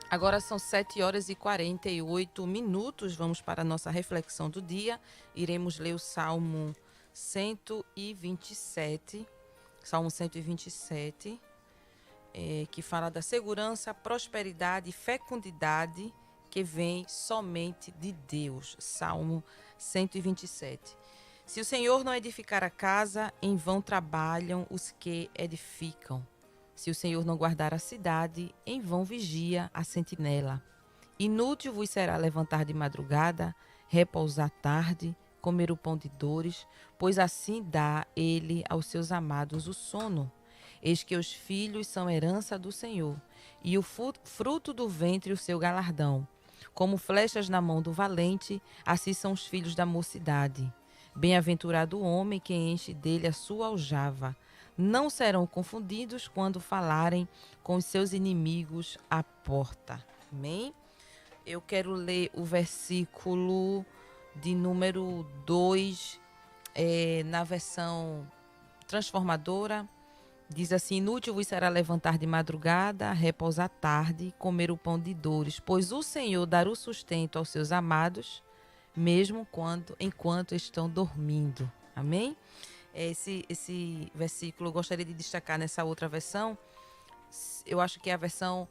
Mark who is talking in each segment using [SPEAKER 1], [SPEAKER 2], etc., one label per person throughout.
[SPEAKER 1] Agora são 7h48. Vamos para a nossa reflexão do dia. Iremos ler o Salmo 127. Salmo 127, que fala da segurança, prosperidade e fecundidade que vem somente de Deus. Salmo 127. Se o Senhor não edificar a casa, em vão trabalham os que edificam. Se o Senhor não guardar a cidade, em vão vigia a sentinela. Inútil vos será levantar de madrugada, repousar tarde, comer o pão de dores, pois assim dá ele aos seus amados o sono. Eis que os filhos são herança do Senhor, e o fruto do ventre o seu galardão. Como flechas na mão do valente, assim são os filhos da mocidade. Bem-aventurado o homem que enche dele a sua aljava. Não serão confundidos quando falarem com os seus inimigos à porta. Amém? Eu quero ler o versículo de número 2, na versão transformadora. Diz assim: inútil vos será levantar de madrugada, repousar tarde, comer o pão de dores, pois o Senhor dará o sustento aos seus amados, mesmo enquanto estão dormindo. Amém? Esse versículo eu gostaria de destacar nessa outra versão. Eu acho que é a versão,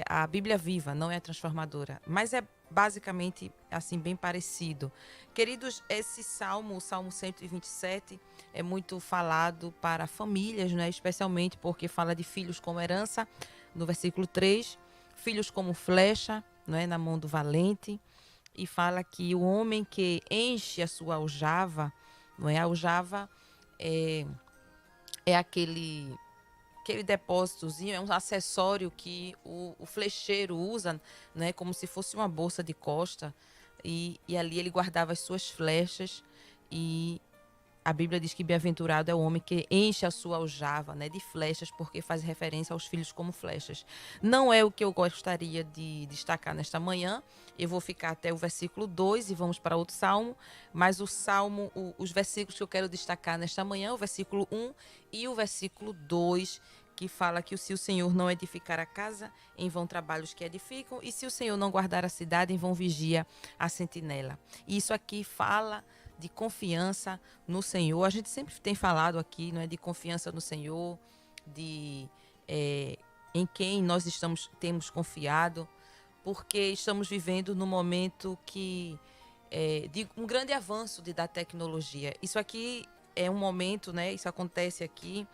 [SPEAKER 1] a Bíblia Viva, não é a transformadora, mas é basicamente assim bem parecido. Queridos, esse salmo, o Salmo 127, é muito falado para famílias, né? Especialmente porque fala de filhos como herança, no versículo 3, filhos como flecha, não é, na mão do valente, e fala que o homem que enche a sua aljava, não é, a aljava é aquele depósitozinho, é um acessório que o flecheiro usa, né, como se fosse uma bolsa de costa, e ali ele guardava as suas flechas. E a Bíblia diz que bem-aventurado é o homem que enche a sua aljava, né, de flechas, porque faz referência aos filhos como flechas. Não é o que eu gostaria de destacar nesta manhã. Eu vou ficar até o versículo 2 e vamos para outro salmo. Mas os versículos que eu quero destacar nesta manhã, o versículo 1 e o versículo 2, que fala que se o Senhor não edificar a casa, em vão trabalham os que edificam, e se o Senhor não guardar a cidade, em vão vigia a sentinela. E isso aqui fala de confiança no Senhor. A gente sempre tem falado aqui, não é, de confiança no Senhor, de em quem nós temos confiado, porque estamos vivendo num momento de um grande avanço da tecnologia. Isso aqui é um momento, né? Isso acontece aqui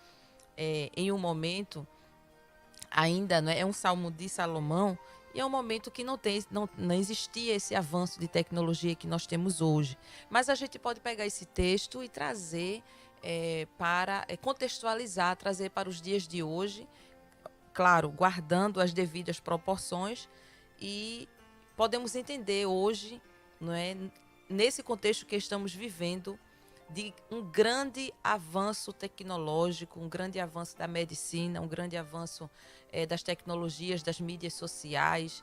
[SPEAKER 1] em um momento ainda, não é um salmo de Salomão, e é um momento que não existia esse avanço de tecnologia que nós temos hoje. Mas a gente pode pegar esse texto e trazer para contextualizar, trazer para os dias de hoje, claro, guardando as devidas proporções, e podemos entender hoje, não é, nesse contexto que estamos vivendo, de um grande avanço tecnológico, um grande avanço da medicina, um grande avanço das tecnologias, das mídias sociais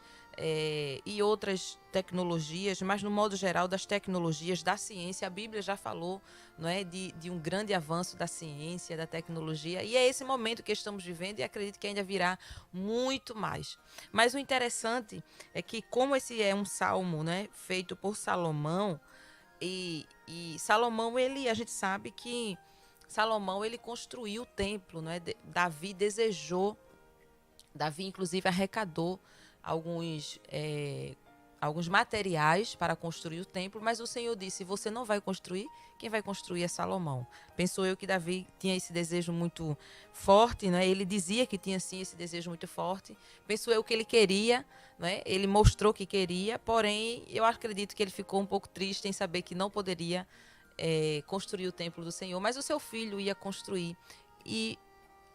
[SPEAKER 1] e outras tecnologias, mas no modo geral das tecnologias, da ciência. A Bíblia já falou, não é, de um grande avanço da ciência, da tecnologia, e é esse momento que estamos vivendo, e acredito que ainda virá muito mais. Mas o interessante é que, como esse é um salmo, né, feito por Salomão, e Salomão, a gente sabe que Salomão ele construiu o templo, né? Davi inclusive arrecadou alguns materiais para construir o templo, mas o Senhor disse: você não vai construir, quem vai construir é Salomão. Pensou eu que Davi tinha esse desejo muito forte, né? Ele dizia que tinha sim esse desejo muito forte. Pensou eu que ele queria, né? Ele mostrou que queria, porém eu acredito que ele ficou um pouco triste em saber que não poderia construir o templo do Senhor, mas o seu filho ia construir. E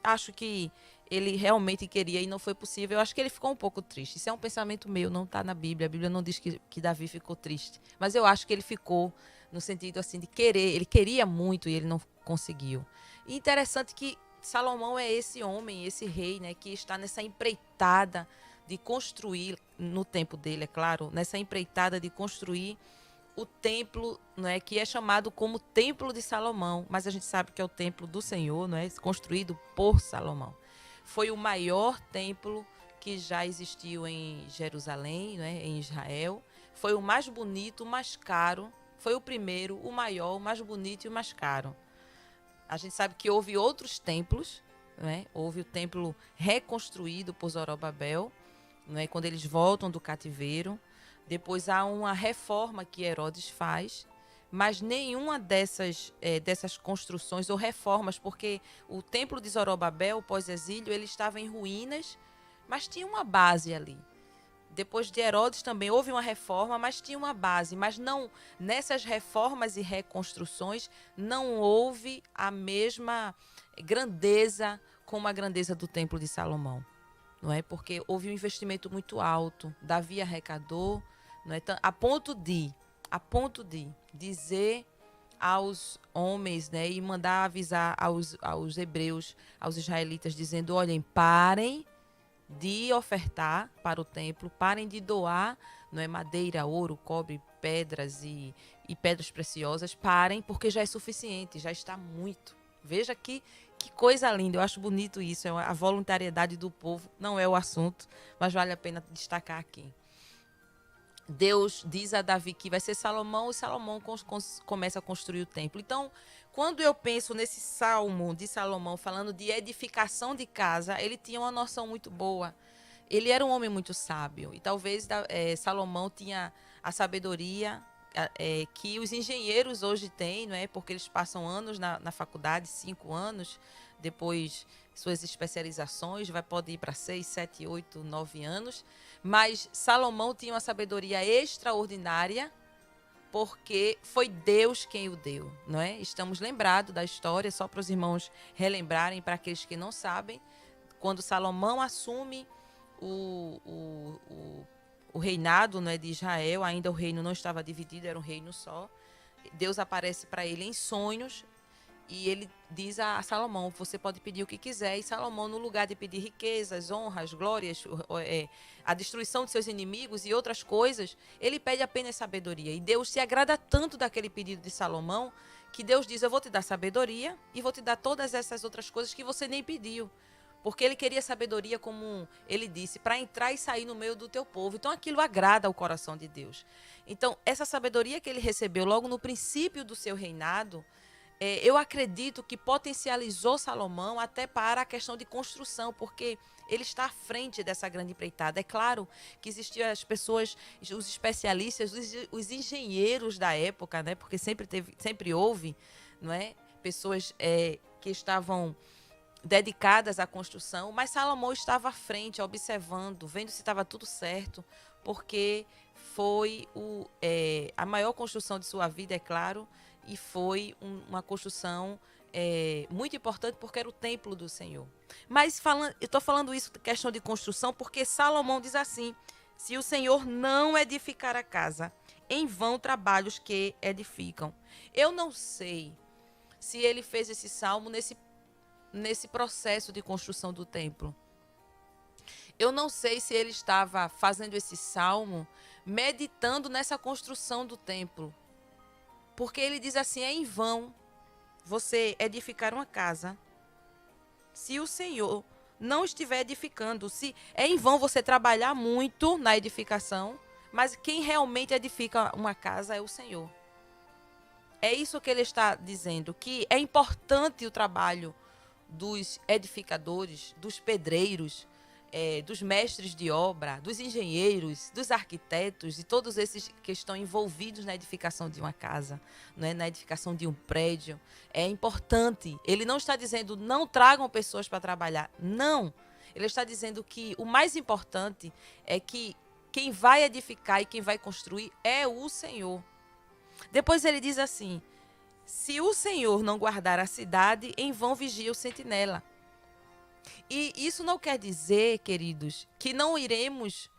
[SPEAKER 1] acho que ele realmente queria e não foi possível. Eu acho que ele ficou um pouco triste. Isso é um pensamento meu, não está na Bíblia. A Bíblia não diz que Davi ficou triste. Mas eu acho que ele ficou no sentido assim de querer. Ele queria muito e ele não conseguiu. E interessante que Salomão é esse homem, esse rei, né, que está nessa empreitada de construir, no tempo dele, é claro, nessa empreitada de construir o templo, não é, que é chamado como Templo de Salomão, mas a gente sabe que é o templo do Senhor, não é, construído por Salomão. Foi o maior templo que já existiu em Jerusalém, não é, em Israel. Foi o mais bonito, o mais caro. Foi o primeiro, o maior, o mais bonito e o mais caro. A gente sabe que houve outros templos, né? Houve o templo reconstruído por Zorobabel, né? Quando eles voltam do cativeiro. Depois há uma reforma que Herodes faz, mas nenhuma dessas construções ou reformas, porque o templo de Zorobabel, pós-exílio, ele estava em ruínas, mas tinha uma base ali. Depois de Herodes também houve uma reforma, mas tinha uma base. Mas não, nessas reformas e reconstruções não houve a mesma grandeza como a grandeza do Templo de Salomão. Não é? Porque houve um investimento muito alto. Davi arrecadou, não é? A ponto de dizer aos homens, né, e mandar avisar aos hebreus, aos israelitas, dizendo: olhem, parem de ofertar para o templo, parem de doar, não é, madeira, ouro, cobre, pedras e pedras preciosas, parem, porque já é suficiente, já está muito. Veja que coisa linda, eu acho bonito isso, a voluntariedade do povo, não é o assunto, mas vale a pena destacar aqui. Deus diz a Davi que vai ser Salomão, e Salomão começa a construir o templo. Então, quando eu penso nesse salmo de Salomão falando de edificação de casa, ele tinha uma noção muito boa. Ele era um homem muito sábio. E talvez Salomão tinha a sabedoria que os engenheiros hoje têm, não é? Porque eles passam anos na faculdade, 5 anos, depois suas especializações, pode ir para 6, 7, 8, 9 anos. Mas Salomão tinha uma sabedoria extraordinária, porque foi Deus quem o deu, não é? Estamos lembrados da história, só para os irmãos relembrarem, para aqueles que não sabem, quando Salomão assume o reinado, não é, de Israel, ainda o reino não estava dividido, era um reino só. Deus aparece para ele em sonhos e ele diz a Salomão: você pode pedir o que quiser. E Salomão, no lugar de pedir riquezas, honras, glórias, a destruição de seus inimigos e outras coisas, ele pede apenas sabedoria. E Deus se agrada tanto daquele pedido de Salomão que Deus diz: eu vou te dar sabedoria e vou te dar todas essas outras coisas que você nem pediu. Porque ele queria sabedoria, como ele disse, para entrar e sair no meio do teu povo. Então aquilo agrada ao coração de Deus. Então essa sabedoria que ele recebeu logo no princípio do seu reinado, eu acredito que potencializou Salomão até para a questão de construção, porque ele está à frente dessa grande empreitada. É claro que existiam as pessoas, os especialistas, os engenheiros da época, né? Porque sempre houve, não é? Pessoas que estavam dedicadas à construção, mas Salomão estava à frente, observando, vendo se estava tudo certo, porque foi a maior construção de sua vida, é claro, e foi uma construção muito importante, porque era o templo do Senhor. Mas eu estou falando isso, questão de construção, porque Salomão diz assim: se o Senhor não edificar a casa, em vão trabalhos que edificam. Eu não sei se ele fez esse salmo nesse processo de construção do templo. Eu não sei se ele estava fazendo esse salmo meditando nessa construção do templo. Porque ele diz assim: é em vão você edificar uma casa se o Senhor não estiver edificando. Se é em vão você trabalhar muito na edificação, mas quem realmente edifica uma casa é o Senhor. É isso que ele está dizendo, que é importante o trabalho dos edificadores, dos pedreiros, dos mestres de obra, dos engenheiros, dos arquitetos e todos esses que estão envolvidos na edificação de uma casa, né, na edificação de um prédio. É importante. Ele não está dizendo não tragam pessoas para trabalhar. Não. Ele está dizendo que o mais importante é que quem vai edificar e quem vai construir é o Senhor. Depois ele diz assim: se o Senhor não guardar a cidade, em vão vigia o sentinela. E isso não quer dizer, queridos, que não iremos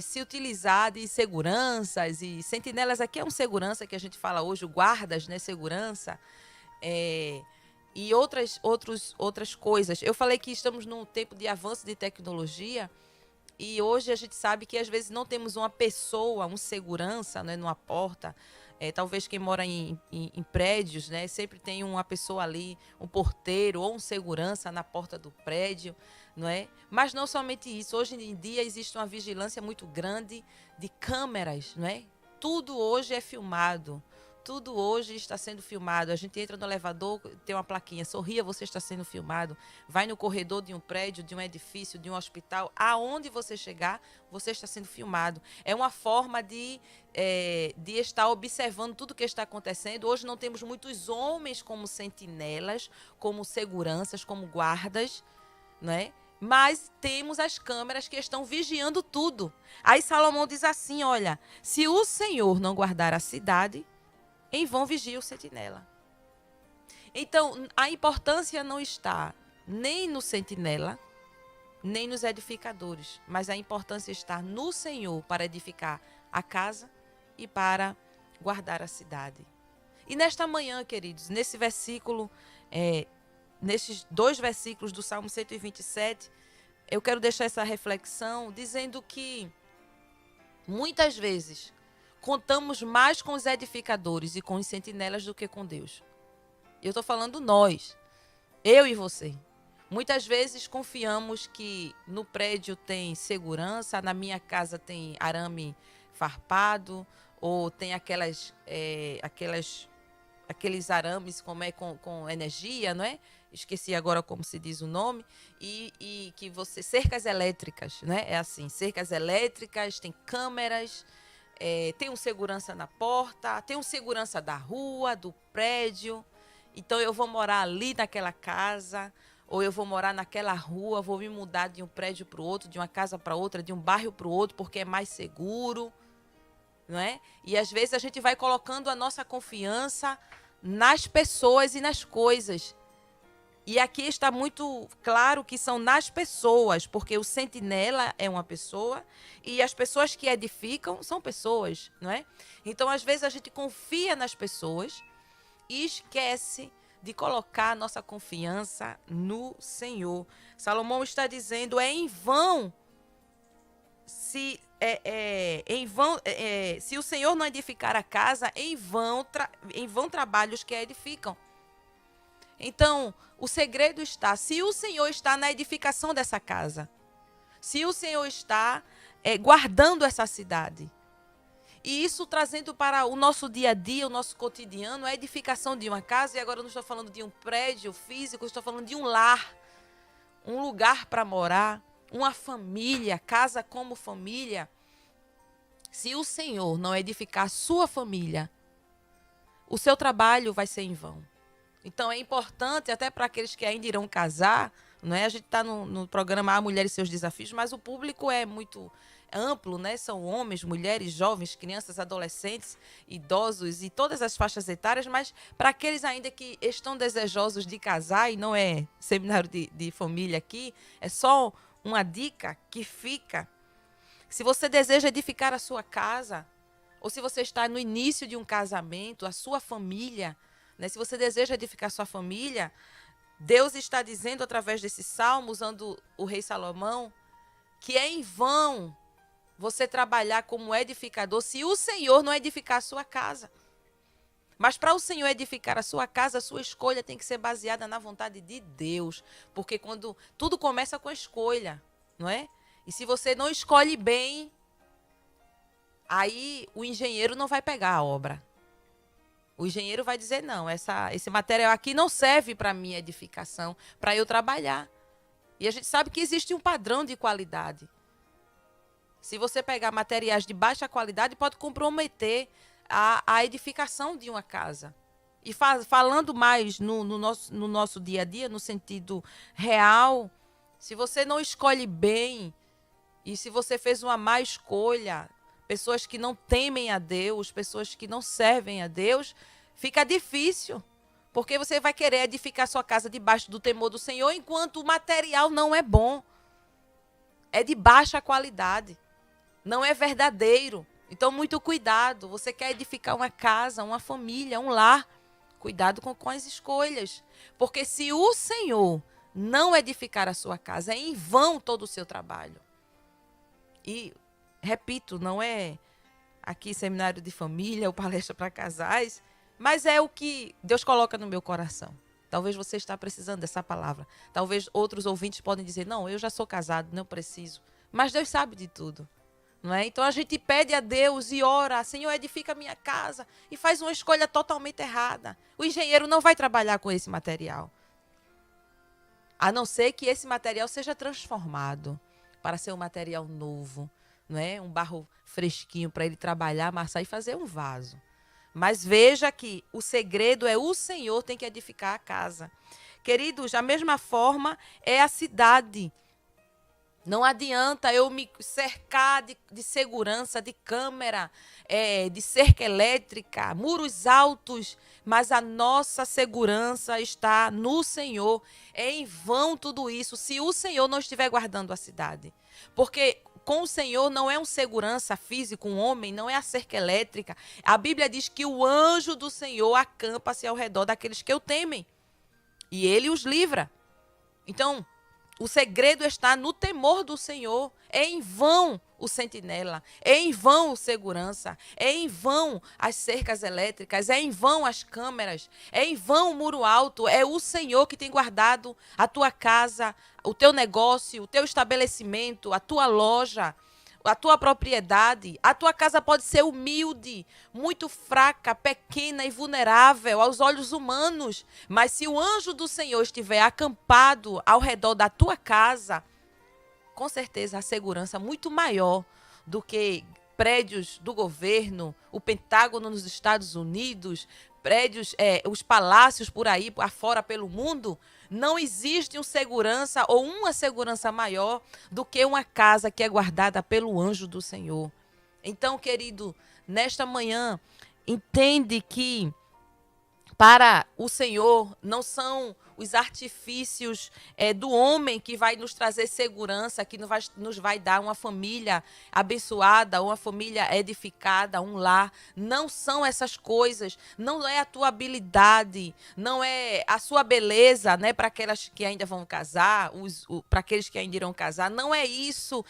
[SPEAKER 1] se utilizar de seguranças e sentinelas. Aqui é um segurança que a gente fala hoje, o guardas, né, segurança, e outras coisas. Eu falei que estamos num tempo de avanço de tecnologia e hoje a gente sabe que às vezes não temos uma pessoa, um segurança, né, numa porta, Talvez quem mora em prédios, né, sempre tem uma pessoa ali, um porteiro ou um segurança na porta do prédio, não é? Mas não somente isso. Hoje em dia existe uma vigilância muito grande de câmeras, não é? Tudo hoje é filmado. Tudo hoje está sendo filmado. A gente entra no elevador, tem uma plaquinha, sorria, você está sendo filmado. Vai no corredor de um prédio, de um edifício, de um hospital, aonde você chegar, você está sendo filmado. É uma forma de estar observando tudo o que está acontecendo. Hoje não temos muitos homens como sentinelas, como seguranças, como guardas, né? Mas temos as câmeras que estão vigiando tudo. Aí Salomão diz assim, olha, se o Senhor não guardar a cidade, em vão vigia o sentinela. Então, a importância não está nem no sentinela, nem nos edificadores, mas a importância está no Senhor para edificar a casa e para guardar a cidade. E nesta manhã, queridos, nesse versículo, nesses 2 versículos do Salmo 127, eu quero deixar essa reflexão dizendo que muitas vezes contamos mais com os edificadores e com os sentinelas do que com Deus. Eu estou falando nós, eu e você. Muitas vezes confiamos que no prédio tem segurança, na minha casa tem arame farpado, ou tem aqueles arames com energia, não é? Esqueci agora como se diz o nome, e que cercas elétricas, né? É assim, cercas elétricas, tem câmeras, tem um segurança na porta, tem um segurança da rua, do prédio. Então eu vou morar ali naquela casa, ou eu vou morar naquela rua, vou me mudar de um prédio para o outro, de uma casa para outra, de um bairro para o outro, porque é mais seguro, não é? E às vezes a gente vai colocando a nossa confiança nas pessoas e nas coisas. E aqui está muito claro que são nas pessoas, porque o sentinela é uma pessoa e as pessoas que edificam são pessoas, não é? Então, às vezes, a gente confia nas pessoas e esquece de colocar a nossa confiança no Senhor. Salomão está dizendo, em vão se o Senhor não edificar a casa, em vão trabalhos que a edificam. Então, o segredo está, se o Senhor está na edificação dessa casa, se o Senhor está guardando essa cidade, e isso trazendo para o nosso dia a dia, o nosso cotidiano, a edificação de uma casa, e agora eu não estou falando de um prédio físico, eu estou falando de um lar, um lugar para morar, uma família, casa como família. Se o Senhor não edificar a sua família, o seu trabalho vai ser em vão. Então é importante, até para aqueles que ainda irão casar, não é? A gente está no programa A Mulher e Seus Desafios, mas o público é muito amplo, né? São homens, mulheres, jovens, crianças, adolescentes, idosos e todas as faixas etárias, mas para aqueles ainda que estão desejosos de casar, e não é seminário de família aqui, é só uma dica que fica. Se você deseja edificar a sua casa, ou se você está no início de um casamento, a sua família, né? Se você deseja edificar sua família, Deus está dizendo através desse salmo, usando o rei Salomão, que é em vão você trabalhar como edificador se o Senhor não edificar a sua casa. Mas para o Senhor edificar a sua casa, a sua escolha tem que ser baseada na vontade de Deus. Porque quando tudo começa com a escolha, não é? E se você não escolhe bem, aí o engenheiro não vai pegar a obra. O engenheiro vai dizer, não, esse material aqui não serve para minha edificação, para eu trabalhar. E a gente sabe que existe um padrão de qualidade. Se você pegar materiais de baixa qualidade, pode comprometer a edificação de uma casa. E falando mais no nosso dia a dia, no sentido real, se você não escolhe bem, e se você fez uma má escolha, pessoas que não temem a Deus, pessoas que não servem a Deus, fica difícil. Porque você vai querer edificar sua casa debaixo do temor do Senhor, enquanto o material não é bom. É de baixa qualidade. Não é verdadeiro. Então, muito cuidado. Você quer edificar uma casa, uma família, um lar. Cuidado com as escolhas. Porque se o Senhor não edificar a sua casa, é em vão todo o seu trabalho. E, repito, não é aqui seminário de família ou palestra para casais, mas é o que Deus coloca no meu coração. Talvez você está precisando dessa palavra. Talvez outros ouvintes podem dizer, não, eu já sou casado, não preciso. Mas Deus sabe de tudo. Não é? Então a gente pede a Deus e ora, Senhor, edifica a minha casa, e faz uma escolha totalmente errada. O engenheiro não vai trabalhar com esse material. A não ser que esse material seja transformado para ser um material novo, não é? Um barro fresquinho para ele trabalhar, amassar e fazer um vaso. Mas veja que o segredo é o Senhor tem que edificar a casa. Queridos, da mesma forma é a cidade. Não adianta eu me cercar de segurança, de câmera, de cerca elétrica, muros altos, mas a nossa segurança está no Senhor. É em vão tudo isso se o Senhor não estiver guardando a cidade. Porque com o Senhor não é um segurança físico, um homem, não é a cerca elétrica. A Bíblia diz que o anjo do Senhor acampa-se ao redor daqueles que o temem. E ele os livra. Então, o segredo está no temor do Senhor. É em vão o sentinela, é em vão o segurança, é em vão as cercas elétricas, é em vão as câmeras, é em vão o muro alto. É o Senhor que tem guardado a tua casa, o teu negócio, o teu estabelecimento, a tua loja, a tua propriedade. A tua casa pode ser humilde, muito fraca, pequena e vulnerável aos olhos humanos, mas se o anjo do Senhor estiver acampado ao redor da tua casa, com certeza a segurança é muito maior do que prédios do governo, o Pentágono nos Estados Unidos, prédios, os palácios por aí, afora pelo mundo. Não existe um segurança ou uma segurança maior do que uma casa que é guardada pelo anjo do Senhor. Então, querido, nesta manhã, entende que para o Senhor não são os artifícios do homem que vai nos trazer segurança, que nos vai dar uma família abençoada, uma família edificada, um lar. Não são essas coisas, não é a tua habilidade, não é a sua beleza, né, para aquelas que ainda vão casar, para aqueles que ainda irão casar. Não é isso.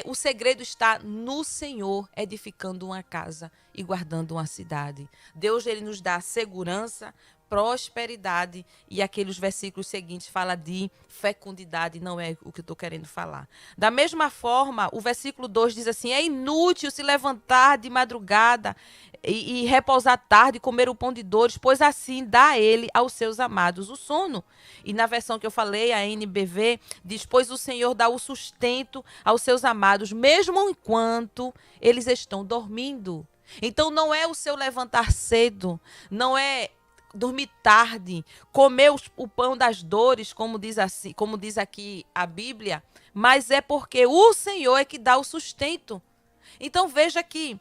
[SPEAKER 1] O segredo está no Senhor edificando uma casa e guardando uma cidade. Deus, ele nos dá segurança, prosperidade, e aqueles versículos seguintes fala de fecundidade, não é o que eu estou querendo falar. Da mesma forma, o versículo 2 diz assim: é inútil se levantar de madrugada e repousar tarde, comer o pão de dores, pois assim dá ele aos seus amados o sono. E na versão que eu falei, a NBV, diz: pois o Senhor dá o sustento aos seus amados, mesmo enquanto eles estão dormindo. Então não é o seu levantar cedo, não é dormir tarde, comer o pão das dores, como diz aqui a Bíblia, mas é porque o Senhor é que dá o sustento. Então veja que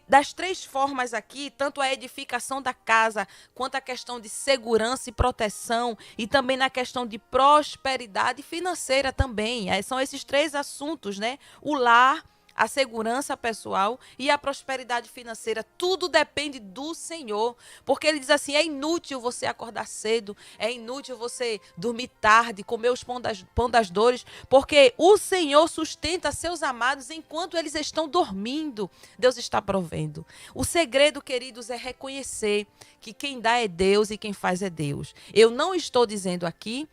[SPEAKER 1] das três formas aqui, tanto a edificação da casa, quanto a questão de segurança e proteção, e também na questão de prosperidade financeira também. São esses três assuntos, né? O lar, a segurança pessoal e a prosperidade financeira. Tudo depende do Senhor. Porque ele diz assim: é inútil você acordar cedo, é inútil você dormir tarde, comer os pão das dores, porque o Senhor sustenta seus amados enquanto eles estão dormindo. Deus está provendo. O segredo, queridos, é reconhecer que quem dá é Deus e quem faz é Deus. Eu não estou dizendo aqui,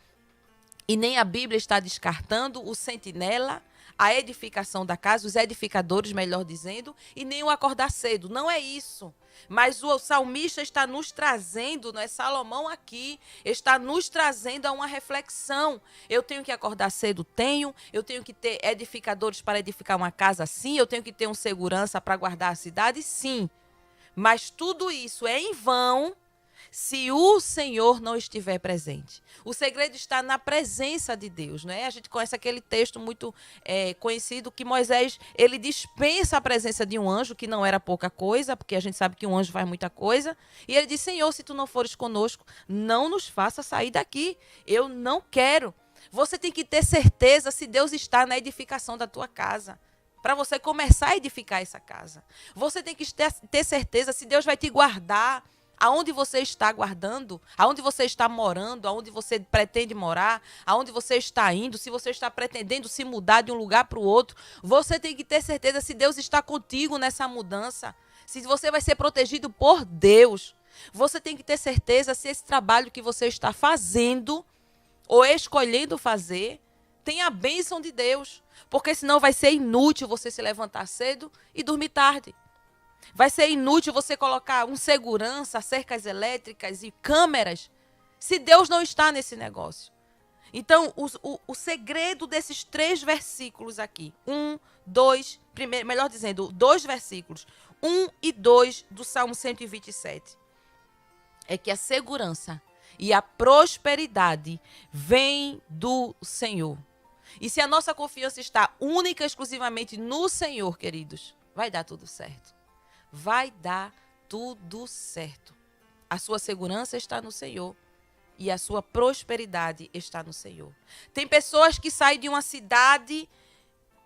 [SPEAKER 1] e nem a Bíblia está descartando o sentinela, a edificação da casa, os edificadores, melhor dizendo, e nem o acordar cedo. Não é isso. Mas o salmista está nos trazendo, não é Salomão aqui, está nos trazendo a uma reflexão. Eu tenho que acordar cedo? Tenho. Eu tenho que ter edificadores para edificar uma casa? Sim. Eu tenho que ter um segurança para guardar a cidade? Sim. Mas tudo isso é em vão se o Senhor não estiver presente. O segredo está na presença de Deus, né? A gente conhece aquele texto muito conhecido que Moisés, ele dispensa a presença de um anjo, que não era pouca coisa, porque a gente sabe que um anjo faz muita coisa, e ele diz: Senhor, se tu não fores conosco, não nos faça sair daqui. Eu não quero. Você tem que ter certeza se Deus está na edificação da tua casa, para você começar a edificar essa casa. Você tem que ter certeza se Deus vai te guardar, aonde você está guardando, aonde você está morando, aonde você pretende morar, aonde você está indo, se você está pretendendo se mudar de um lugar para o outro. Você tem que ter certeza se Deus está contigo nessa mudança. Se você vai ser protegido por Deus, você tem que ter certeza se esse trabalho que você está fazendo ou escolhendo fazer tem a bênção de Deus. Porque senão vai ser inútil você se levantar cedo e dormir tarde. Vai ser inútil você colocar um segurança, cercas elétricas e câmeras, se Deus não está nesse negócio. Então, o segredo desses 3 versículos aqui, 1, 2, melhor dizendo, 2 versículos, 1 e 2 do Salmo 127, é que a segurança e a prosperidade vem do Senhor. E se a nossa confiança está única e exclusivamente no Senhor, queridos, vai dar tudo certo. Vai dar tudo certo. A sua segurança está no Senhor. E a sua prosperidade está no Senhor. Tem pessoas que saem de uma cidade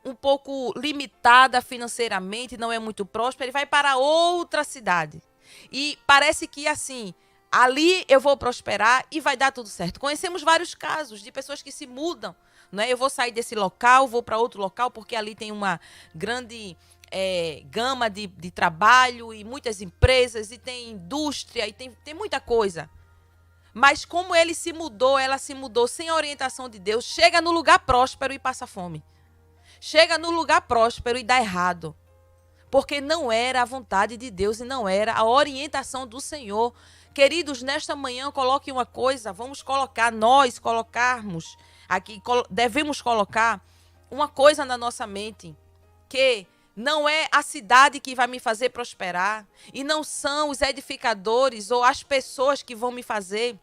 [SPEAKER 1] um pouco limitada financeiramente, não é muito próspera, e vai para outra cidade. E parece que assim, ali eu vou prosperar e vai dar tudo certo. Conhecemos vários casos de pessoas que se mudam. Não é? Eu vou sair desse local, vou para outro local, porque ali tem uma grande gama de trabalho e muitas empresas, e tem indústria, e tem muita coisa. Mas como ele se mudou, ela se mudou sem a orientação de Deus, chega no lugar próspero e passa fome. Chega no lugar próspero e dá errado. Porque não era a vontade de Deus e não era a orientação do Senhor. Queridos, nesta manhã coloque uma coisa, vamos colocar, nós colocarmos aqui, devemos colocar uma coisa na nossa mente, que não é a cidade que vai me fazer prosperar, e não são os edificadores ou as pessoas que vão me fazer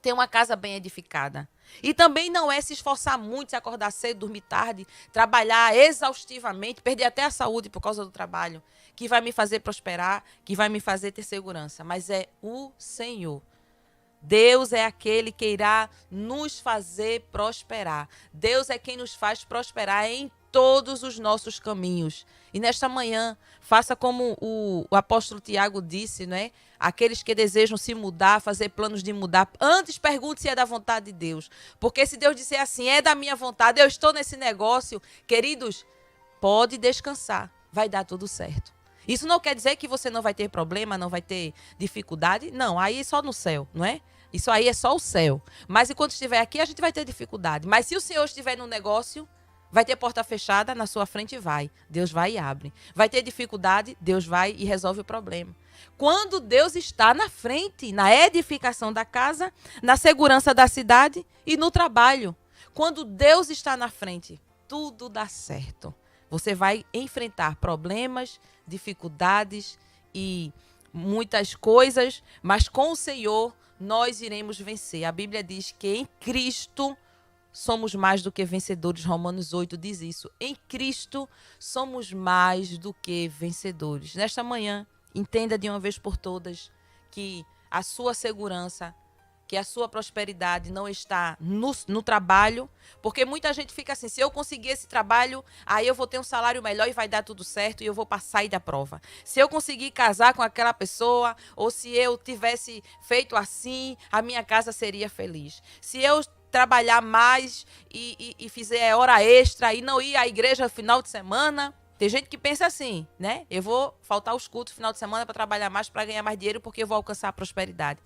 [SPEAKER 1] ter uma casa bem edificada. E também não é se esforçar muito, se acordar cedo, dormir tarde, trabalhar exaustivamente, perder até a saúde por causa do trabalho, que vai me fazer prosperar, que vai me fazer ter segurança. Mas é o Senhor. Deus é aquele que irá nos fazer prosperar. Deus é quem nos faz prosperar em todos os nossos caminhos. E nesta manhã, faça como o apóstolo Tiago disse, né? Aqueles que desejam se mudar, fazer planos de mudar, antes pergunte se é da vontade de Deus. Porque se Deus disser assim, é da minha vontade, eu estou nesse negócio, queridos, pode descansar, vai dar tudo certo. Isso não quer dizer que você não vai ter problema, não vai ter dificuldade. Não, aí é só no céu, não é? Isso aí é só o céu. Mas enquanto estiver aqui, a gente vai ter dificuldade. Mas se o Senhor estiver no negócio, vai ter porta fechada, na sua frente vai. Deus vai e abre. Vai ter dificuldade, Deus vai e resolve o problema. Quando Deus está na frente, na edificação da casa, na segurança da cidade e no trabalho. Quando Deus está na frente, tudo dá certo. Você vai enfrentar problemas, dificuldades e muitas coisas, mas com o Senhor nós iremos vencer. A Bíblia diz que em Cristo somos mais do que vencedores. Romanos 8 diz isso. Em Cristo somos mais do que vencedores. Nesta manhã, entenda de uma vez por todas que a sua segurança, que a sua prosperidade não está no trabalho, porque muita gente fica assim, se eu conseguir esse trabalho, aí eu vou ter um salário melhor e vai dar tudo certo e eu vou passar da prova. Se eu conseguir casar com aquela pessoa, ou se eu tivesse feito assim, a minha casa seria feliz. Se eu trabalhar mais e fizer hora extra e não ir à igreja no final de semana, tem gente que pensa assim, né? Eu vou faltar os cultos no final de semana para trabalhar mais, para ganhar mais dinheiro, porque eu vou alcançar a prosperidade.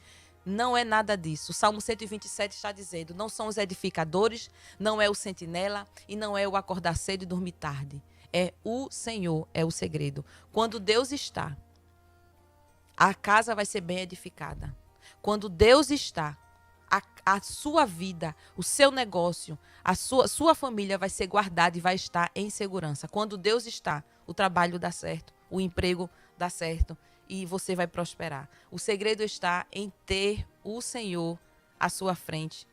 [SPEAKER 1] Não é nada disso. O Salmo 127 está dizendo, não são os edificadores, não é o sentinela e não é o acordar cedo e dormir tarde. É o Senhor, é o segredo. Quando Deus está, a casa vai ser bem edificada. Quando Deus está, a sua vida, o seu negócio, a sua família vai ser guardada e vai estar em segurança. Quando Deus está, o trabalho dá certo, o emprego dá certo e você vai prosperar. O segredo está em ter o Senhor à sua frente.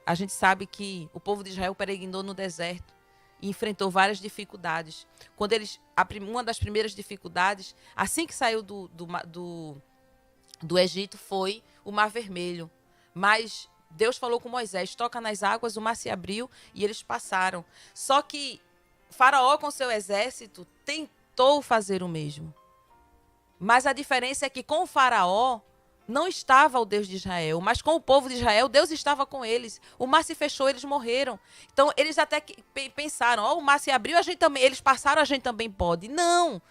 [SPEAKER 1] A gente sabe que o povo de Israel peregrinou no deserto e enfrentou várias dificuldades. Quando uma das primeiras dificuldades, assim que saiu do Egito, foi o Mar Vermelho. Mas Deus falou com Moisés, toca nas águas, o mar se abriu e eles passaram. Só que Faraó com seu exército tentou fazer o mesmo. Mas a diferença é que com o Faraó não estava o Deus de Israel, mas com o povo de Israel, Deus estava com eles. O mar se fechou, eles morreram. Então eles até pensaram, o mar se abriu, a gente também, eles passaram, a gente também pode. Não!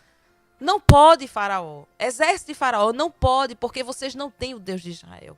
[SPEAKER 1] Não pode, Faraó. Exército de Faraó, não pode, porque vocês não têm o Deus de Israel.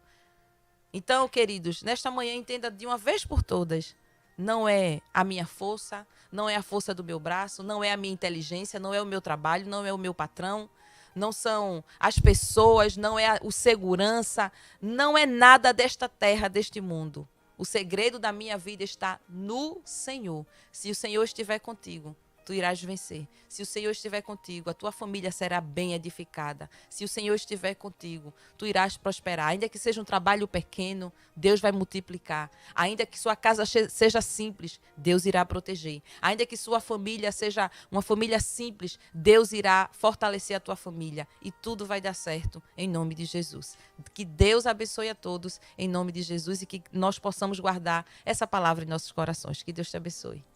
[SPEAKER 1] Então, queridos, nesta manhã entenda de uma vez por todas. Não é a minha força, não é a força do meu braço, não é a minha inteligência, não é o meu trabalho, não é o meu patrão, não são as pessoas, não é o segurança, não é nada desta terra, deste mundo. O segredo da minha vida está no Senhor. Se o Senhor estiver contigo, tu irás vencer. Se o Senhor estiver contigo, a tua família será bem edificada. Se o Senhor estiver contigo, tu irás prosperar. Ainda que seja um trabalho pequeno, Deus vai multiplicar. Ainda que sua casa seja simples, Deus irá proteger. Ainda que sua família seja uma família simples, Deus irá fortalecer a tua família. E tudo vai dar certo em nome de Jesus. Que Deus abençoe a todos em nome de Jesus e que nós possamos guardar essa palavra em nossos corações. Que Deus te abençoe.